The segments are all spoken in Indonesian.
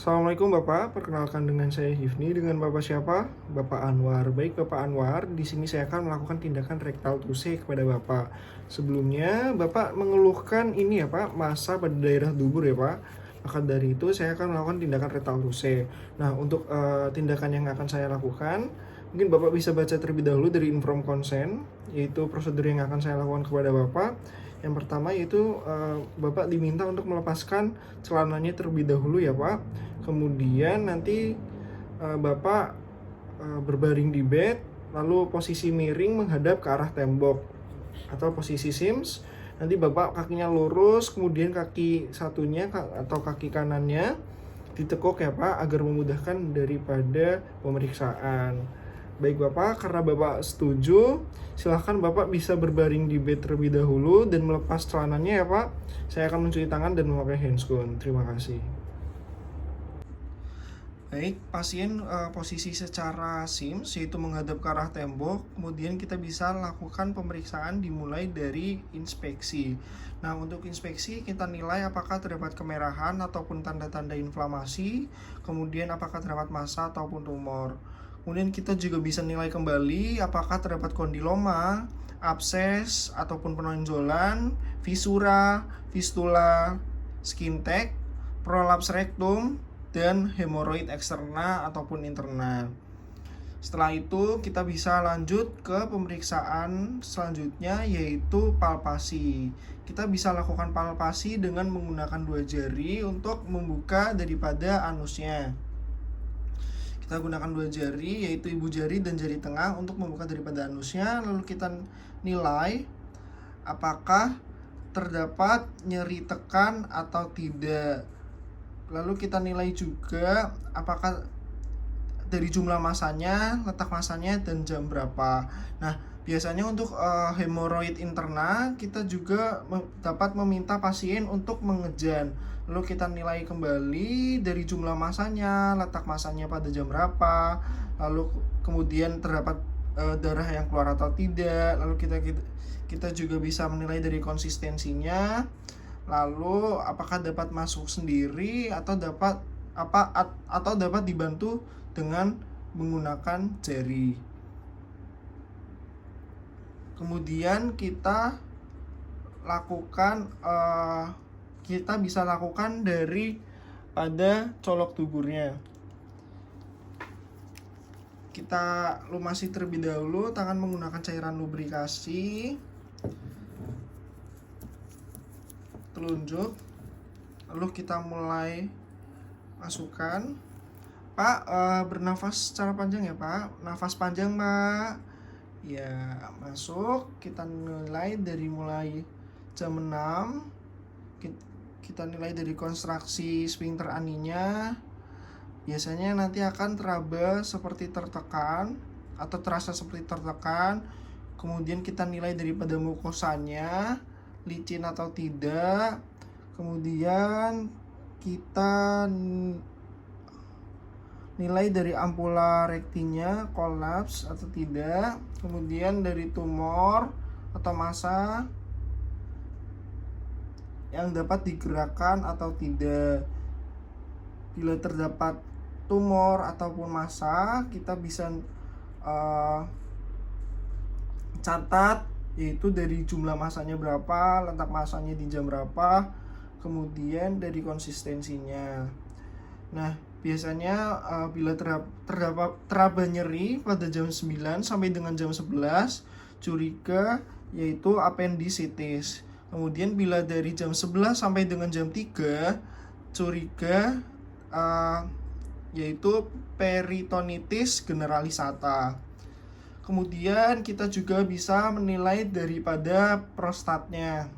Assalamualaikum Bapak, perkenalkan dengan saya Hifni. Dengan Bapak siapa? Bapak Anwar. Baik Bapak Anwar, di sini saya akan melakukan tindakan rektal tuse kepada Bapak. Sebelumnya Bapak mengeluhkan ini ya Pak, massa pada daerah dubur ya Pak. Maka dari itu saya akan melakukan tindakan rektal tuse. Nah untuk tindakan yang akan saya lakukan, mungkin Bapak bisa baca terlebih dahulu dari inform consent, yaitu prosedur yang akan saya lakukan kepada Bapak. Yang pertama yaitu Bapak diminta untuk melepaskan celananya terlebih dahulu ya Pak. Kemudian nanti Bapak berbaring di bed, lalu posisi miring menghadap ke arah tembok atau posisi Sims. Nanti Bapak kakinya lurus, kemudian kaki satunya atau kaki kanannya ditekuk ya Pak, agar memudahkan daripada pemeriksaan. Baik Bapak, karena Bapak setuju, silahkan Bapak bisa berbaring di bed terlebih dahulu dan melepas celananya ya Pak. Saya akan mencuci tangan dan memakai handscoon. Terima kasih. Baik, pasien posisi secara Sims yaitu menghadap ke arah tembok. Kemudian kita bisa lakukan pemeriksaan dimulai dari inspeksi. Nah, untuk inspeksi kita nilai apakah terdapat kemerahan ataupun tanda-tanda inflamasi, kemudian apakah terdapat massa ataupun tumor. Kemudian kita juga bisa nilai kembali apakah terdapat kondiloma, abses ataupun penonjolan, fisura, fistula, skin tag, prolaps rektum, dan hemoroid eksterna ataupun interna. Setelah itu kita bisa lanjut ke pemeriksaan selanjutnya, yaitu palpasi. Kita bisa lakukan palpasi dengan menggunakan 2 jari untuk membuka daripada anusnya. Kita gunakan 2 jari, yaitu ibu jari dan jari tengah untuk membuka daripada anusnya. Lalu kita nilai apakah terdapat nyeri tekan atau tidak. Lalu kita nilai juga apakah dari jumlah masanya, letak masanya, dan jam berapa. Nah, biasanya untuk hemoroid interna kita juga dapat meminta pasien untuk mengejan. Lalu kita nilai kembali dari jumlah masanya, letak masanya pada jam berapa, lalu kemudian terdapat darah yang keluar atau tidak. Lalu kita juga bisa menilai dari konsistensinya. Lalu apakah dapat masuk sendiri atau dapat dibantu dengan menggunakan jari. Kemudian kita bisa lakukan dari pada colok tuburnya. Kita lumasi terlebih dahulu tangan menggunakan cairan lubrikasi, telunjuk, lalu kita mulai masukkan. Pak, bernafas secara panjang ya Pak, nafas panjang Pak. Ya, masuk. Kita nilai dari mulai jam 6. Kita nilai dari konstruksi sphincter aninya. Biasanya nanti akan teraba seperti tertekan atau terasa seperti tertekan. Kemudian kita nilai daripada mukosanya, licin atau tidak. Kemudian kita nilai dari ampula rektinya kolaps atau tidak. Kemudian dari tumor atau massa yang dapat digerakkan atau tidak. Bila terdapat tumor ataupun massa, kita bisa catat, yaitu dari jumlah masanya berapa, letak masanya di jam berapa, kemudian dari konsistensinya. Nah, biasanya bila teraba nyeri pada jam 9 sampai dengan jam 11, curiga yaitu appendicitis. Kemudian bila dari jam 11 sampai dengan jam 3, curiga yaitu peritonitis generalisata. Kemudian kita juga bisa menilai daripada prostatnya.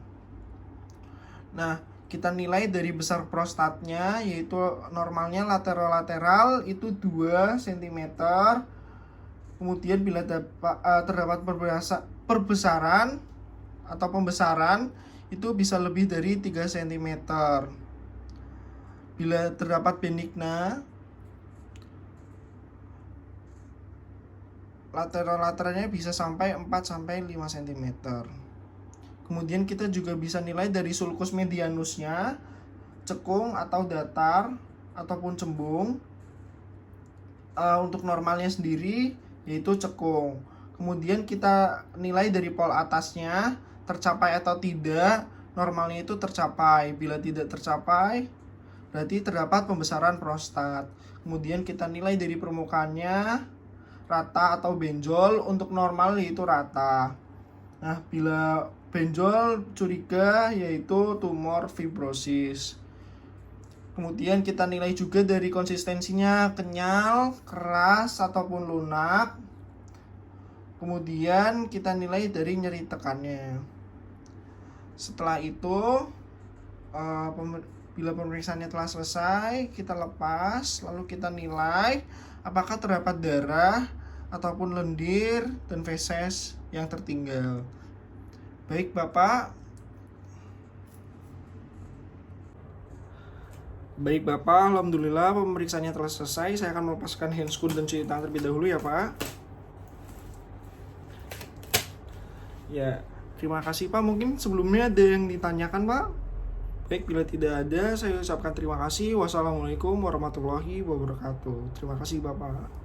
Nah, kita nilai dari besar prostatnya, yaitu normalnya lateral itu 2 cm. Kemudian bila terdapat perbesaran atau pembesaran, itu bisa lebih dari 3 cm. Bila terdapat benigna, lateralnya bisa sampai 4-5 cm. Kemudian kita juga bisa nilai dari sulcus medianusnya, cekung atau datar. ataupun cembung. Untuk normalnya sendiri yaitu cekung. Kemudian kita nilai dari pol atasnya tercapai atau tidak. Normalnya itu tercapai. Bila tidak tercapai, berarti terdapat pembesaran prostat. Kemudian kita nilai dari permukaannya rata atau benjol. Untuk normal yaitu rata. Nah, bila benjol curiga yaitu tumor fibrosis. Kemudian kita nilai juga dari konsistensinya kenyal, keras, ataupun lunak. Kemudian kita nilai dari nyeri tekannya. Setelah itu, bila pemeriksaannya telah selesai, kita lepas, lalu kita nilai apakah terdapat darah ataupun lendir dan feses yang tertinggal. Baik Bapak, alhamdulillah pemeriksaannya telah selesai. Saya akan melepaskan handscoon dan cuci tangan terlebih dahulu ya Pak. Ya, terima kasih Pak. Mungkin sebelumnya ada yang ditanyakan Pak? Baik, bila tidak ada, saya ucapkan terima kasih. Wassalamualaikum warahmatullahi wabarakatuh. Terima kasih Bapak.